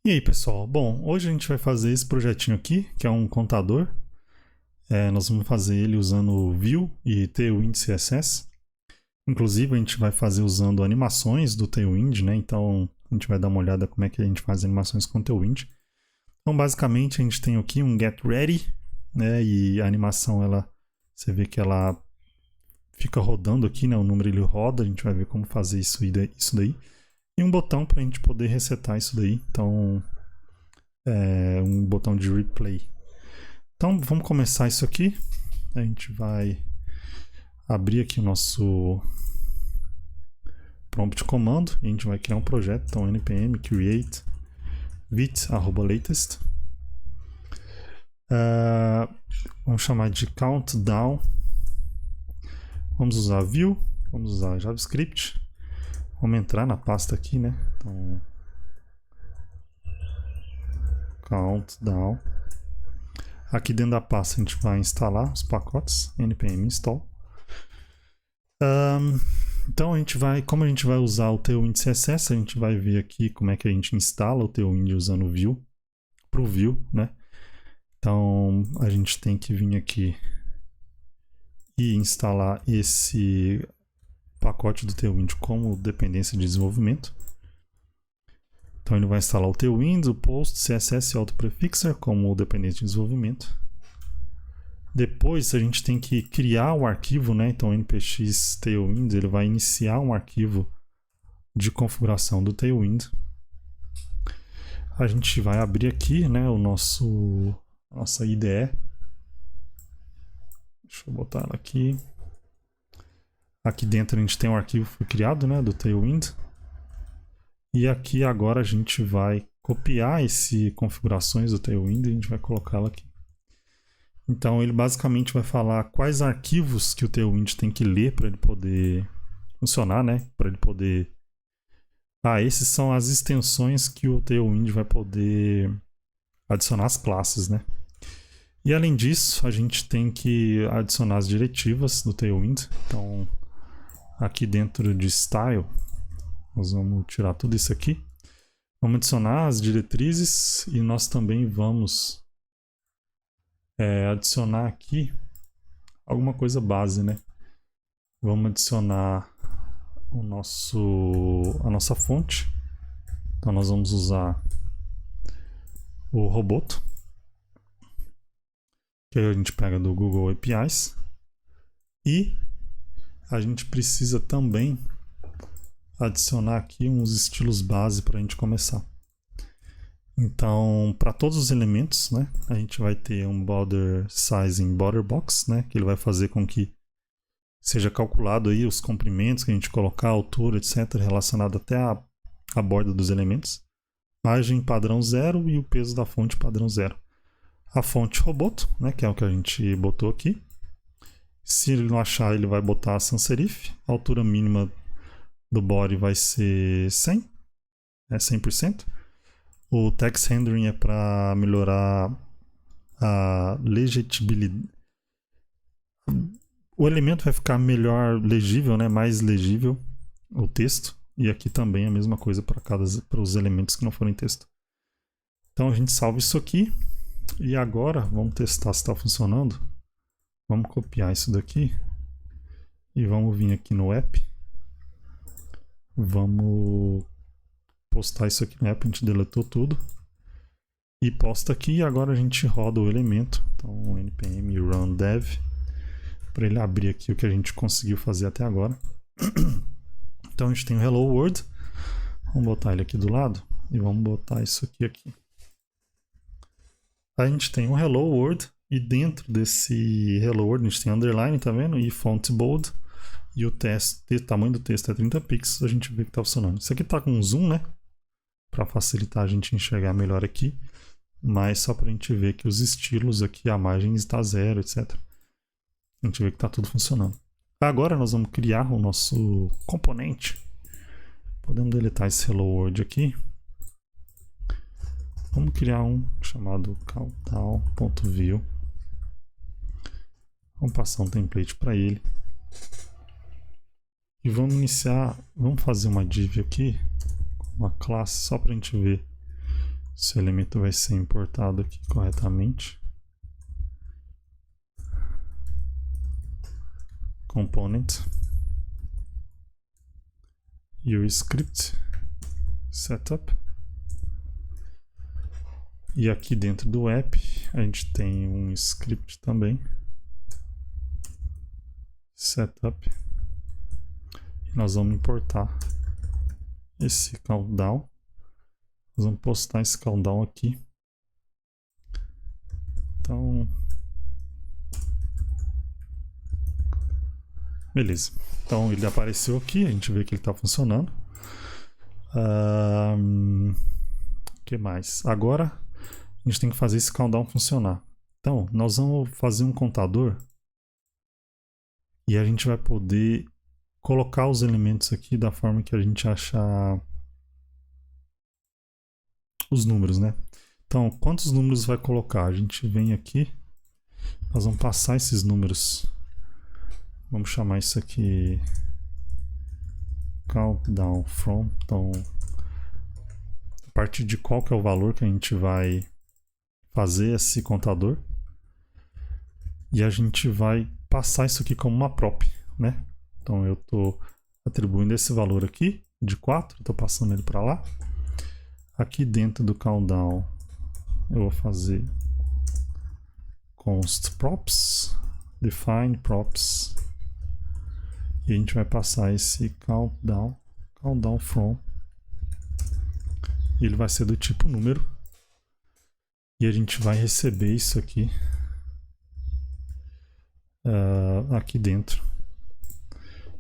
E aí, pessoal? Bom, hoje a gente vai fazer esse projetinho aqui, que é um contador. Nós vamos fazer ele usando o Vue e Tailwind CSS. Inclusive, a gente vai fazer usando animações do Tailwind, né? Então, a gente vai dar uma olhada como é que a gente faz animações com o Tailwind. Então, basicamente, a gente tem aqui um getReady, né? E a animação, você vê que ela fica rodando aqui, né? O número ele roda, a gente vai ver como fazer isso daí. E um botão para a gente poder resetar isso daí. Então, um botão de replay. Então vamos começar isso aqui. A gente vai abrir aqui o nosso prompt comando e a gente vai criar um projeto. Então npm create vit@latest. Vamos chamar de countdown. Vamos usar Vue, vamos usar JavaScript. Vamos entrar na pasta aqui, né? Então countdown. Aqui dentro da pasta a gente vai instalar os pacotes npm install. Então como a gente vai usar o Tailwind CSS, a gente vai ver aqui como é que a gente instala o Tailwind usando o Vue para o Vue, né? Então a gente tem que vir aqui e instalar esse pacote do Tailwind como dependência de desenvolvimento. Então ele vai instalar o Tailwind, o Post, CSS e Autoprefixer como dependência de desenvolvimento. Depois a gente tem que criar o arquivo, né? Então npx Tailwind ele vai iniciar um arquivo de configuração do Tailwind. A gente vai abrir aqui, né, nossa IDE. Deixa eu botar ela aqui. Aqui dentro a gente tem um arquivo que foi criado, né, do Tailwind. E aqui agora a gente vai copiar esse configurações do Tailwind e a gente vai colocá-la aqui. Então ele basicamente vai falar quais arquivos que o Tailwind tem que ler para ele poder funcionar, né? Para ele poder... esses são as extensões que o Tailwind vai poder adicionar às classes, né? E além disso, a gente tem que adicionar as diretivas do Tailwind. Então aqui dentro de Style, nós vamos tirar tudo isso aqui. Vamos adicionar as diretrizes e nós também vamos adicionar aqui alguma coisa base, né? Vamos adicionar a nossa fonte. Então nós vamos usar o Roboto, que aí a gente pega do Google APIs. E a gente precisa também adicionar aqui uns estilos base para a gente começar. Então, para todos os elementos, né, a gente vai ter um border sizing border box, né, que ele vai fazer com que seja calculado aí os comprimentos que a gente colocar, a altura, etc, relacionado até a borda dos elementos. Margem padrão 0 e o peso da fonte padrão 0. A fonte Roboto, né, que é o que a gente botou aqui. Se ele não achar, ele vai botar a sans serif. A altura mínima do body vai ser 100, 100%. O text rendering é para melhorar a legibilidade. O elemento vai ficar melhor legível, né? Mais legível o texto. E aqui também a mesma coisa para os elementos que não forem texto. Então a gente salva isso aqui. E agora vamos testar se está funcionando. Vamos copiar isso daqui. E vamos vir aqui no app. Vamos postar isso aqui no app, a gente deletou tudo. E posta aqui e agora a gente roda o elemento. Então npm run dev para ele abrir aqui o que a gente conseguiu fazer até agora. Então a gente tem o hello world. Vamos botar ele aqui do lado e vamos botar isso aqui. A gente tem o hello world e dentro desse hello world a gente tem underline, tá vendo? E font bold. E o tamanho do texto é 30 pixels, a gente vê que está funcionando. Isso aqui está com zoom, né? Para facilitar a gente enxergar melhor aqui. Mas só para a gente ver que os estilos aqui, a margem está 0, etc. A gente vê que está tudo funcionando. Agora nós vamos criar o nosso componente. Podemos deletar esse hello world aqui. Vamos criar um chamado countdown.view. Vamos passar um template para ele. E vamos fazer uma div aqui, uma classe, só para a gente ver Esse elemento vai ser importado aqui corretamente. Component. E o script setup. E aqui dentro do app a gente tem um script também. Setup. E nós vamos importar esse countdown. Nós vamos postar esse countdown aqui. Então, beleza. Então ele apareceu aqui, a gente vê que ele está funcionando. O que mais? Agora a gente tem que fazer esse countdown funcionar. Então, nós vamos fazer um contador e a gente vai poder colocar os elementos aqui da forma que a gente achar os números, né? Então, quantos números vai colocar? A gente vem aqui, nós vamos passar esses números. Vamos chamar isso aqui countdown from. Então, a partir de qual que é o valor que a gente vai fazer esse contador. E a gente vai passar isso aqui como uma prop, né? Então, eu estou atribuindo esse valor aqui de 4, estou passando ele para lá. Aqui dentro do countdown eu vou fazer const props, define props, e a gente vai passar esse countdown from, e ele vai ser do tipo número, e a gente vai receber isso aqui aqui dentro.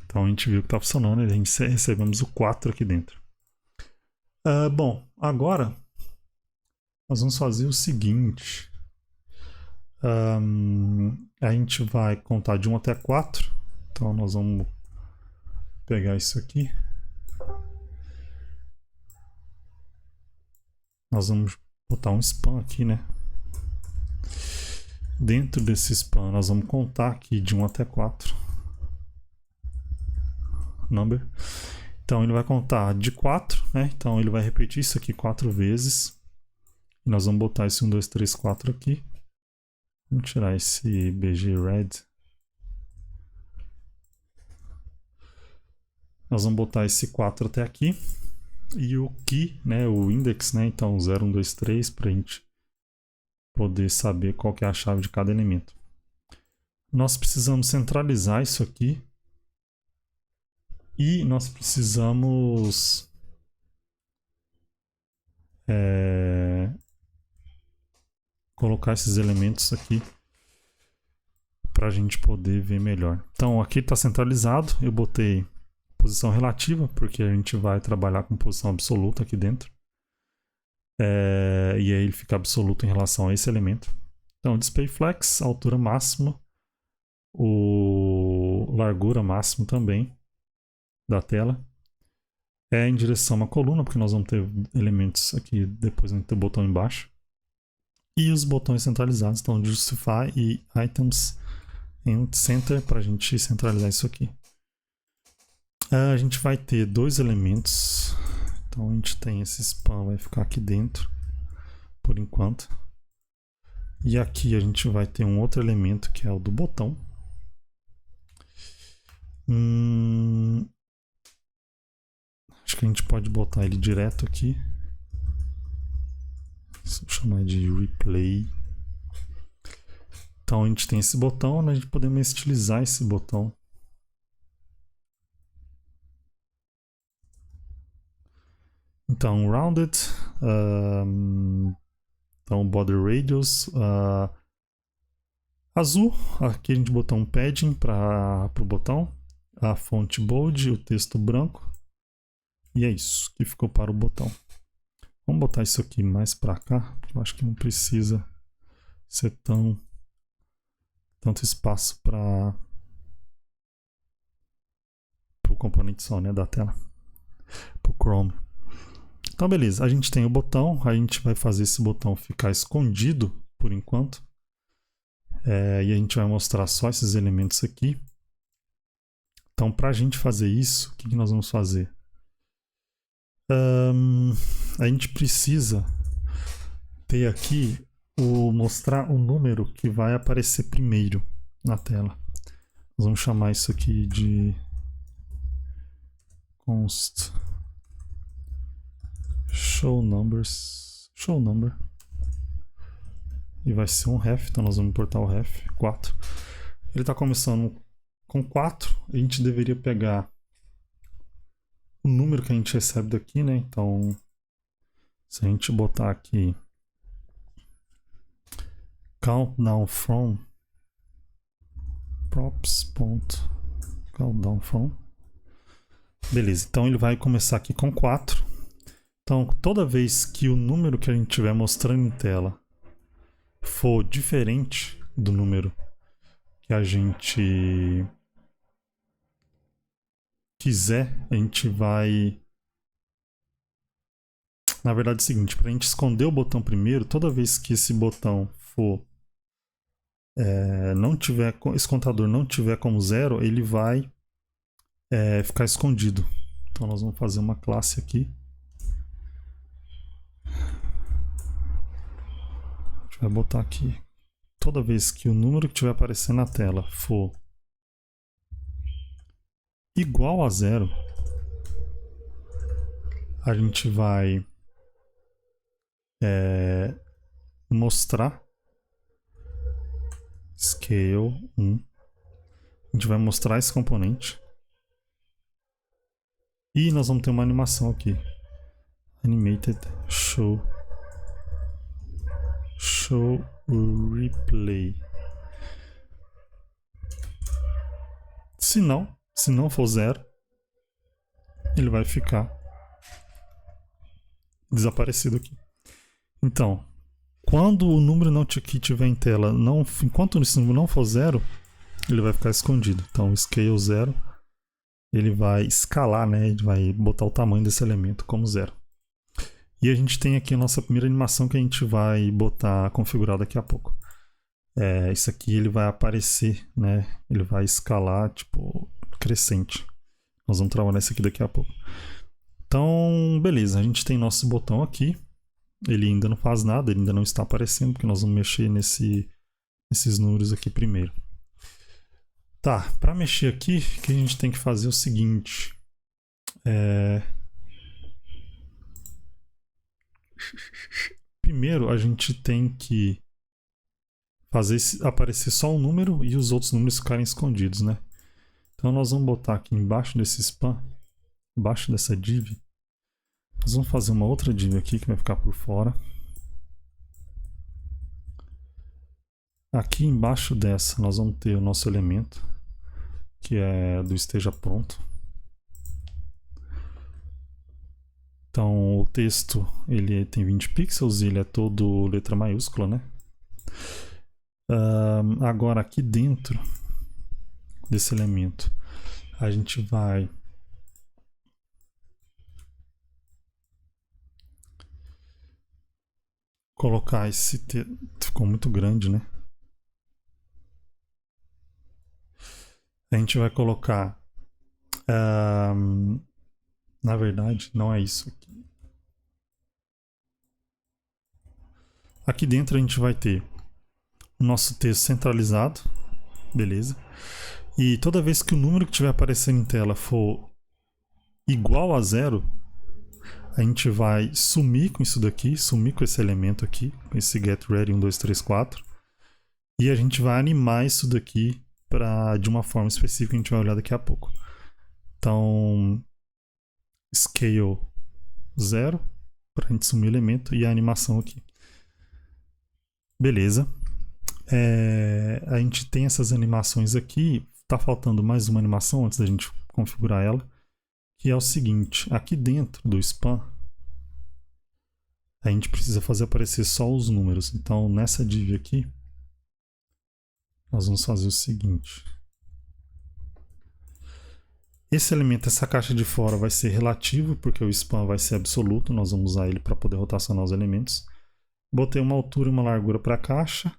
Então a gente viu que está funcionando, a gente recebemos o 4 aqui dentro. Bom, agora nós vamos fazer o seguinte. A gente vai contar de 1 até 4. Então nós vamos pegar isso aqui. Nós vamos botar um span aqui, né? Dentro desse span nós vamos contar aqui de 1 até 4. Number. Então ele vai contar de 4, né? Então ele vai repetir isso aqui 4 vezes. E nós vamos botar esse 1, 2, 3, 4 aqui. Vamos tirar esse BG red. Nós vamos botar esse 4 até aqui. E o key, né? O index, né? Então 0, 1, 2, 3 para a gente poder saber qual que é a chave de cada elemento. Nós precisamos centralizar isso aqui. E nós precisamos colocar esses elementos aqui para a gente poder ver melhor. Então aqui está centralizado, eu botei posição relativa, porque a gente vai trabalhar com posição absoluta aqui dentro. E aí ele fica absoluto em relação a esse elemento. Então display flex, altura máxima, o largura máximo também da tela. Em direção a uma coluna, porque nós vamos ter elementos aqui, depois vamos ter o botão embaixo. E os botões centralizados, então Justify e Items and Center, para a gente centralizar isso aqui. A gente vai ter 2 elementos, então a gente tem esse span, vai ficar aqui dentro, por enquanto. E aqui a gente vai ter um outro elemento, que é o do botão. Acho que a gente pode botar ele direto aqui. Vou chamar de replay. Então a gente tem esse botão, né? A gente podemos estilizar esse botão. Então rounded, então border radius, azul. Aqui a gente botou um padding para o botão, a fonte bold, o texto branco. E é isso que ficou para o botão. Vamos botar isso aqui mais para cá, porque eu acho que não precisa ser tanto espaço para o componente só, né, da tela, para o Chrome. Então beleza, a gente tem o botão, a gente vai fazer esse botão ficar escondido por enquanto. E a gente vai mostrar só esses elementos aqui. Então para a gente fazer isso, o que nós vamos fazer? A gente precisa ter aqui mostrar o número que vai aparecer primeiro na tela. Nós vamos chamar isso aqui de const show numbers, show number, e vai ser um ref, então nós vamos importar o ref 4. Ele está começando com 4, a gente deveria pegar o número que a gente recebe daqui, né? Então, se a gente botar aqui countdown from props.countdown from, beleza, então ele vai começar aqui com 4. Então, toda vez que o número que a gente estiver mostrando em tela for diferente do número que a gente quiser, a gente vai... Na verdade é o seguinte, para a gente esconder o botão primeiro, toda vez que esse botão for não tiver, esse contador não tiver como 0, ele vai ficar escondido. Então nós vamos fazer uma classe aqui. A gente vai botar aqui, toda vez que o número que estiver aparecendo na tela for igual a 0, a gente vai mostrar scale 1. A gente vai mostrar esse componente. E nós vamos ter uma animação aqui. Animated show replay. Se não for 0, ele vai ficar desaparecido aqui. Então, quando o número que estiver em tela, enquanto esse número não for 0, ele vai ficar escondido. Então, scale 0, ele vai escalar, né? Ele vai botar o tamanho desse elemento como 0. E a gente tem aqui a nossa primeira animação que a gente vai botar configurada daqui a pouco. Isso aqui ele vai aparecer, né? Ele vai escalar, tipo, crescente. Nós vamos trabalhar isso aqui daqui a pouco. Então, beleza. A gente tem nosso botão aqui. Ele ainda não faz nada, ele ainda não está aparecendo, porque nós vamos mexer nesses números aqui primeiro. Tá, para mexer aqui, o que a gente tem que fazer é o seguinte. Primeiro, a gente tem que fazer aparecer só um número e os outros números ficarem escondidos, né? Então nós vamos botar aqui embaixo desse span, embaixo dessa div, nós vamos fazer uma outra div aqui que vai ficar por fora. Aqui embaixo dessa nós vamos ter o nosso elemento, que é do esteja pronto. Então o texto ele tem 20 pixels e ele é todo letra maiúscula, né? Agora aqui dentro desse elemento a gente vai colocar esse texto. Ficou muito grande, né? A gente vai colocar na verdade não é isso aqui. Aqui dentro a gente vai ter o nosso texto centralizado, beleza? E toda vez que o número que estiver aparecendo em tela for igual a 0, a gente vai sumir com isso daqui, sumir com esse elemento aqui, com esse getReady 1, 2, 3, 4, e a gente vai animar isso daqui de uma forma específica que a gente vai olhar daqui a pouco. Então, scale 0 para a gente sumir o elemento e a animação aqui. Beleza. A gente tem essas animações aqui. Tá faltando mais uma animação antes da gente configurar ela, que é o seguinte: aqui dentro do span a gente precisa fazer aparecer só os números. Então nessa div aqui nós vamos fazer o seguinte: esse elemento, essa caixa de fora vai ser relativo, porque o span vai ser absoluto, nós vamos usar ele para poder rotacionar os elementos. Botei uma altura e uma largura para a caixa.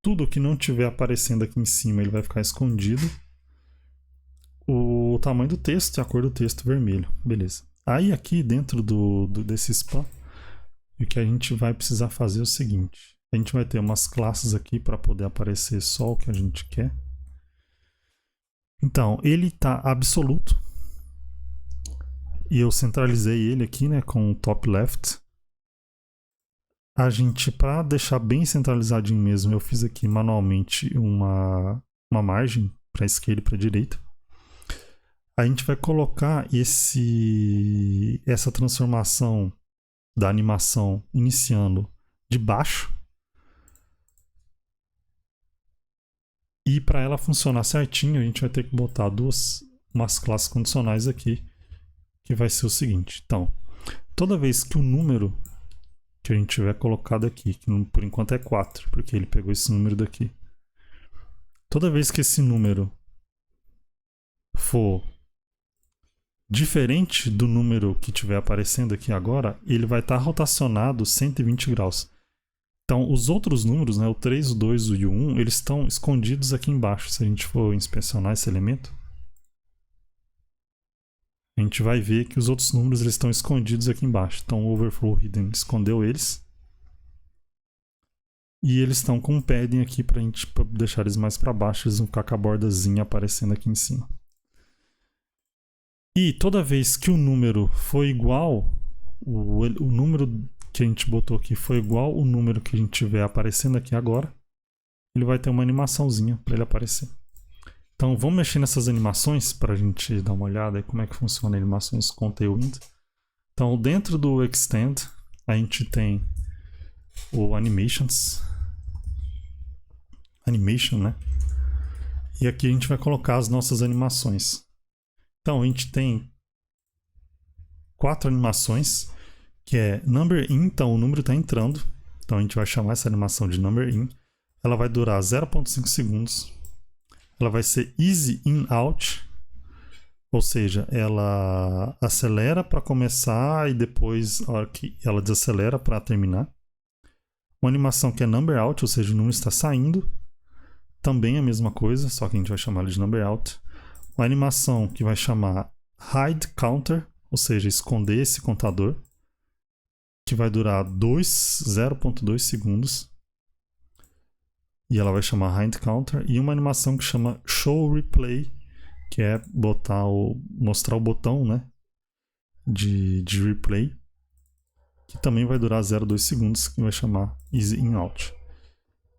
Tudo que não estiver aparecendo aqui em cima ele vai ficar escondido. O tamanho do texto e a cor do texto vermelho. Beleza. Aí aqui dentro desse span E o que a gente vai precisar fazer é o seguinte. A gente vai ter umas classes aqui para poder aparecer só o que a gente quer. Então, ele está absoluto. E eu centralizei ele aqui, né, com o top left. A gente, para deixar bem centralizadinho mesmo, eu fiz aqui manualmente uma margem para a esquerda e para a direita. A gente vai colocar essa transformação da animação iniciando de baixo. E para ela funcionar certinho, a gente vai ter que botar umas classes condicionais aqui, que vai ser o seguinte. Então, toda vez que o número que a gente tiver colocado aqui, que por enquanto é 4, porque ele pegou esse número daqui. Toda vez que esse número for diferente do número que estiver aparecendo aqui agora, ele vai estar rotacionado 120 graus. Então, os outros números, né, o 3, o 2 e o 1, eles estão escondidos aqui embaixo. Se a gente for inspecionar esse elemento, a gente vai ver que os outros números eles estão escondidos aqui embaixo. Então, o Overflow Hidden escondeu eles. E eles estão com um padding aqui para a gente deixar eles mais para baixo. Eles vão ficar com a bordazinha aparecendo aqui em cima. E toda vez que o número for igual, o número que a gente botou aqui foi igual o número que a gente tiver aparecendo aqui agora, ele vai ter uma animaçãozinha para ele aparecer. Então vamos mexer nessas animações para a gente dar uma olhada em como é que funciona animações com Tailwind. Então dentro do Extend a gente tem o Animation, né? E aqui a gente vai colocar as nossas animações. Então a gente tem 4 animações, que é Number In, então o número está entrando. Então a gente vai chamar essa animação de Number In. Ela vai durar 0,5 segundos. Ela vai ser Easy In Out, ou seja, ela acelera para começar e depois a hora que ela desacelera para terminar. Uma animação que é Number Out, ou seja, o número está saindo. Também é a mesma coisa, só que a gente vai chamar ela de Number Out. Uma animação que vai chamar Hide Counter, ou seja, esconder esse contador, que vai durar 0,2 segundos. E ela vai chamar Hide Counter. E uma animação que chama Show Replay, que é mostrar o botão, né, de replay, que também vai durar 0,2 segundos, que vai chamar Easy In Out.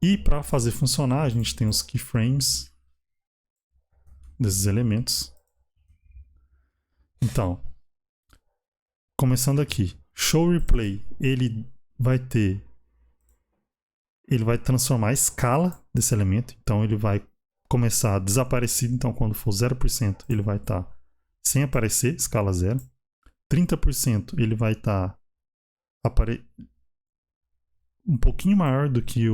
E para fazer funcionar, a gente tem os keyframes desses elementos. Então, começando aqui, Show Replay, ele vai transformar a escala desse elemento. Então ele vai começar desaparecido. Então quando for 0%, ele vai estar sem aparecer, escala 0. 30% ele vai estar um pouquinho maior do que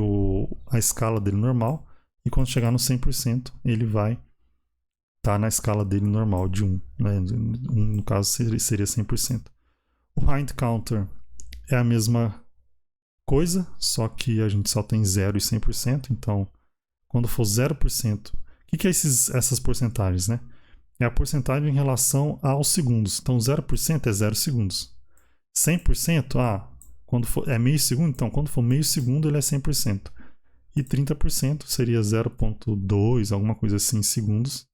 a escala dele normal. E quando chegar no 100%, ele vai estar na escala dele normal de 1. Né? No caso seria 100%. O Hide Counter é a mesma coisa, só que a gente só tem 0 e 100%. Então, quando for 0%, o que é essas porcentagens, né? É a porcentagem em relação aos segundos. Então, 0% é 0 segundos. 100%, quando for, é meio segundo, então quando for meio segundo ele é 100%. E 30% seria 0,2, alguma coisa assim, segundos.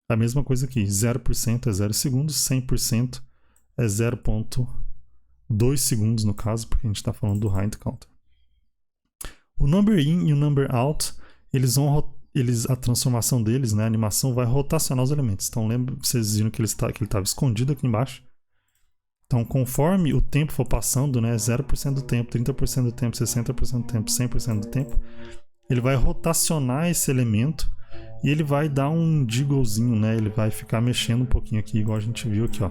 A mesma coisa aqui, 0% é 0 segundos, 100% é 0,2 segundos no caso, porque a gente está falando do Hide Counter. O Number In e o Number Out, a transformação deles, né, a animação vai rotacionar os elementos. Então lembra, vocês viram que ele estava escondido aqui embaixo. Então conforme o tempo for passando, né, 0% do tempo, 30% do tempo, 60% do tempo, 100% do tempo, ele vai rotacionar esse elemento e ele vai dar um jigglezinho, né, ele vai ficar mexendo um pouquinho aqui, igual a gente viu aqui, ó.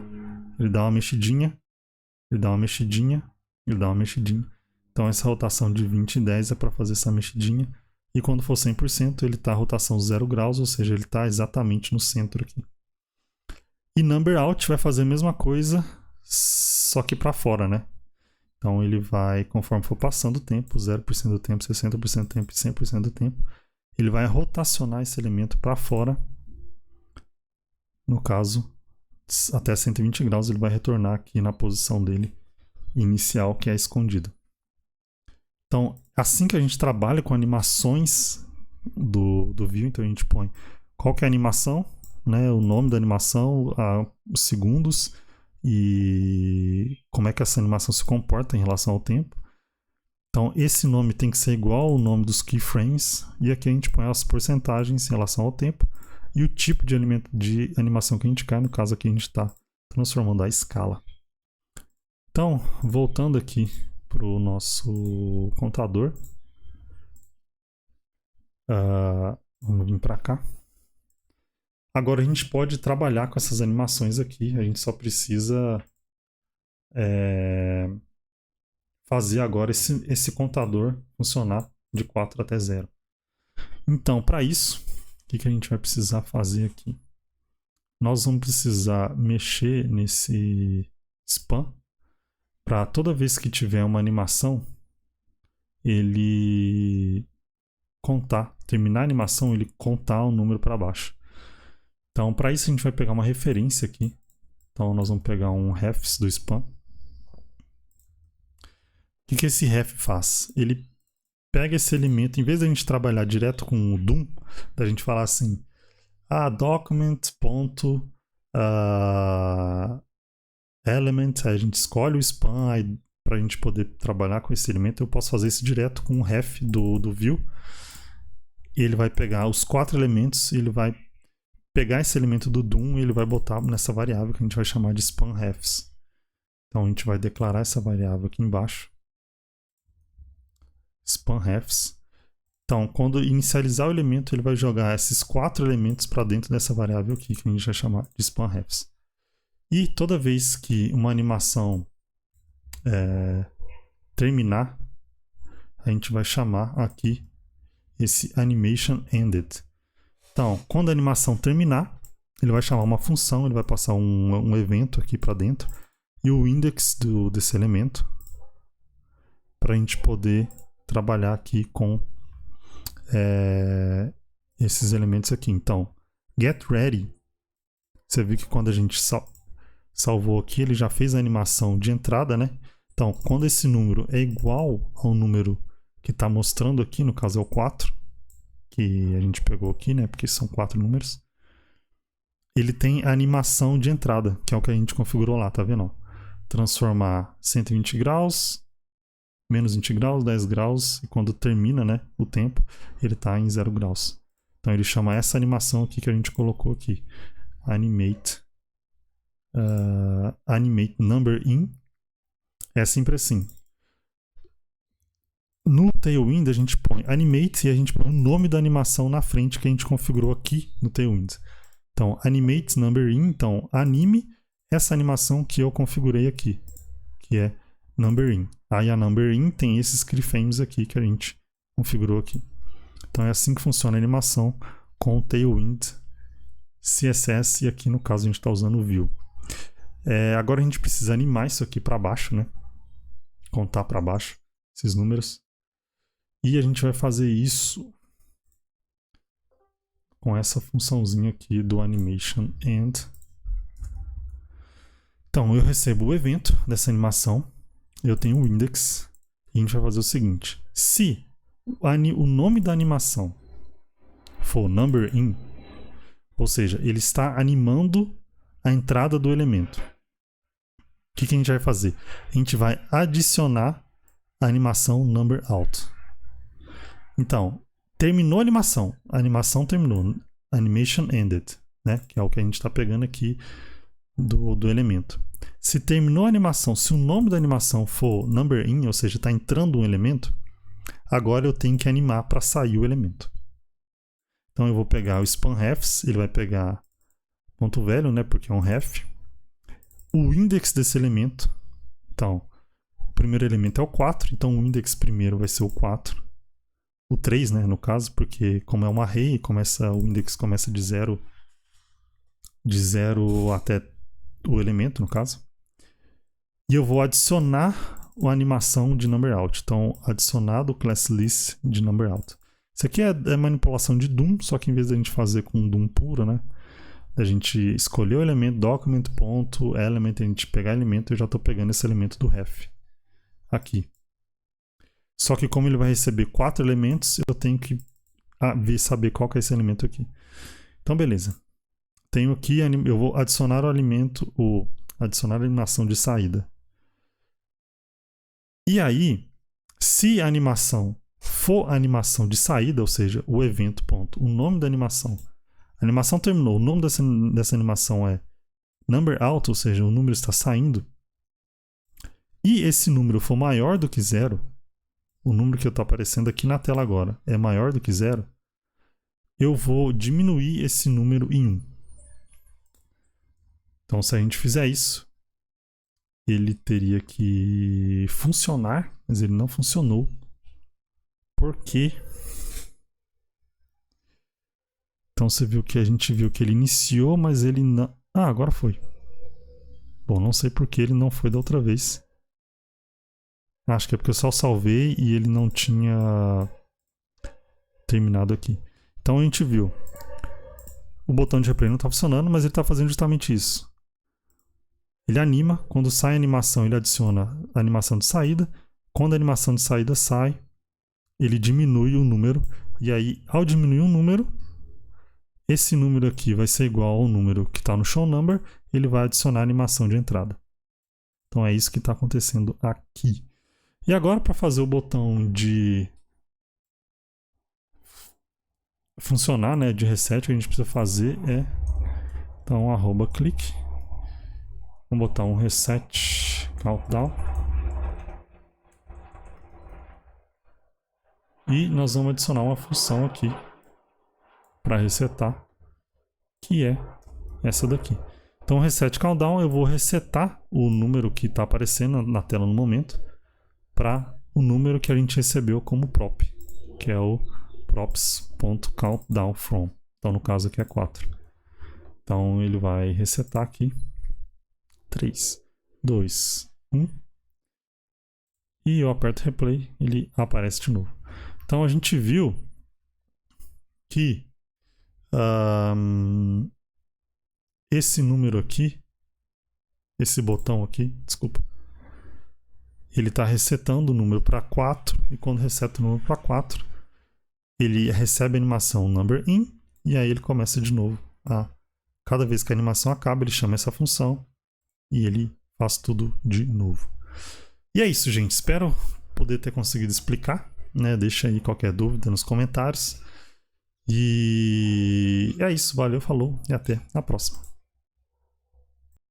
Ele dá uma mexidinha, ele dá uma mexidinha, ele dá uma mexidinha. Então essa rotação de 20 e 10 é para fazer essa mexidinha. E quando for 100%, ele está a rotação 0 graus, ou seja, ele está exatamente no centro aqui. E Number Out vai fazer a mesma coisa, só que para fora, né? Então ele vai, conforme for passando o tempo, 0% do tempo, 60% do tempo e 100% do tempo, ele vai rotacionar esse elemento para fora. No caso, até 120 graus, ele vai retornar aqui na posição dele inicial, que é escondido. Então, assim que a gente trabalha com animações do view, então a gente põe qual que é a animação, né, o nome da animação, os segundos e como é que essa animação se comporta em relação ao tempo. Então, esse nome tem que ser igual ao nome dos keyframes, e aqui a gente põe as porcentagens em relação ao tempo e o tipo de animação que a gente quer. No caso aqui a gente está transformando a escala. Então, voltando aqui para o nosso contador, vamos vir para cá. Agora a gente pode trabalhar com essas animações aqui, a gente só precisa fazer agora esse contador funcionar de 4 até 0. Então, para isso, o que a gente vai precisar fazer aqui? Nós vamos precisar mexer nesse span para toda vez que tiver uma animação, ele terminar a animação, ele contar o número para baixo. Então, para isso a gente vai pegar uma referência aqui. Então, nós vamos pegar um refs do span. O que esse ref faz? Ele pega esse elemento, em vez de a gente trabalhar direto com o DOM, da gente falar assim, document.element, aí a gente escolhe o span, aí para a gente poder trabalhar com esse elemento, eu posso fazer isso direto com o ref do view. E ele vai pegar os 4 elementos, ele vai pegar esse elemento do DOM e ele vai botar nessa variável que a gente vai chamar de spanRefs. Então a gente vai declarar essa variável aqui embaixo. spanRefs. Então, quando inicializar o elemento, ele vai jogar esses 4 elementos para dentro dessa variável aqui, que a gente vai chamar de spanRefs. E toda vez que uma animação terminar, a gente vai chamar aqui esse animation ended. Então, quando a animação terminar, ele vai chamar uma função, ele vai passar um evento aqui para dentro e o index desse elemento para a gente poder trabalhar aqui com esses elementos aqui. Então, getReady, você viu que quando a gente salvou aqui, ele já fez a animação de entrada, né? Então, quando esse número é igual ao número que está mostrando aqui, no caso é o 4, que a gente pegou aqui, né? Porque são 4 números. Ele tem a animação de entrada, que é o que a gente configurou lá, tá vendo? Transformar 120 graus, menos 20 graus, 10 graus, e quando termina, né, o tempo, ele está em 0 graus. Então ele chama essa animação aqui que a gente colocou aqui, animate number in. É sempre assim. No Tailwind a gente põe animate e a gente põe o nome da animação na frente que a gente configurou aqui no Tailwind. Então, animate number in, então anime essa animação que eu configurei aqui, que é number in. Aí a number in tem esses keyframes aqui que a gente configurou aqui. Então é assim que funciona a animação com o Tailwind CSS, e aqui no caso a gente está usando o Vue. Agora a gente precisa animar isso aqui para baixo, né? Contar para baixo esses números. E a gente vai fazer isso com essa funçãozinha aqui do animation end. Então eu recebo o evento dessa animação, eu tenho o index, e a gente vai fazer o seguinte: se o nome da animação for number in, ou seja, ele está animando a entrada do elemento, o que a gente vai fazer? A gente vai adicionar a animação number out. Então, terminou a animação terminou, animation ended, né? Que é o que a gente está pegando aqui do elemento. Se terminou a animação, se o nome da animação for number in, ou seja, está entrando um elemento, agora eu tenho que animar para sair o elemento. Então eu vou pegar o spanRefs, ele vai pegar ponto velho, né? Porque é um ref. O index desse elemento, então, o primeiro elemento é o 4, então o index primeiro vai ser o 4. O 3, né, no caso, porque como é uma array, o index começa de 0 até o elemento, no caso. E eu vou adicionar a animação de number out. Então, adicionado o class list de number out. Isso aqui é manipulação de DOM, só que em vez da gente fazer com DOM puro, né, da gente escolher o elemento document.element, a gente pegar elemento, eu já estou pegando esse elemento do ref. aqui. Só que como ele vai receber 4 elementos, eu tenho que saber qual que é esse elemento aqui. Então, beleza. Tenho aqui, eu vou adicionar o elemento, adicionar a animação de saída. E aí, se a animação for a animação de saída, ou seja, o evento, ponto, o nome da animação, a animação terminou, o nome dessa animação é number out, ou seja, o número está saindo, e esse número for maior do que 0, o número que está aparecendo aqui na tela agora é maior do que 0, eu vou diminuir esse número em 1. Então, se a gente fizer isso, ele teria que funcionar, mas ele não funcionou. Por quê? Então, você viu que a gente viu que ele iniciou, mas ele não... Ah, agora foi. Bom, não sei por que ele não foi da outra vez. Acho que é porque eu só salvei e ele não tinha terminado aqui. Então a gente viu. O botão de replay não está funcionando, mas ele está fazendo justamente isso. Ele anima, quando sai a animação, ele adiciona a animação de saída. Quando a animação de saída sai, ele diminui o número. E aí, ao diminuir o número, esse número aqui vai ser igual ao número que está no show number. Ele vai adicionar a animação de entrada. Então é isso que está acontecendo aqui. E agora, para fazer o botão de funcionar, né, de reset, o que a gente precisa fazer é então @click. Vamos botar um reset countdown. E nós vamos adicionar uma função aqui para resetar, que é essa daqui. Então, reset countdown, eu vou resetar o número que está aparecendo na tela no momento para o número que a gente recebeu como prop, que é o props.countdownFrom. Então, no caso aqui é 4. Então, ele vai resetar aqui. 3, 2, 1. E eu aperto replay, ele aparece de novo. Então, a gente viu que esse número aqui, esse botão aqui, desculpa, ele está resetando o número para 4, e quando reseta o número para 4, ele recebe a animação number in, e aí ele começa de novo. Cada vez que a animação acaba, ele chama essa função, e ele faz tudo de novo. E é isso, gente. Espero poder ter conseguido explicar, né? Deixa aí qualquer dúvida nos comentários. E é isso. Valeu, falou e até a próxima.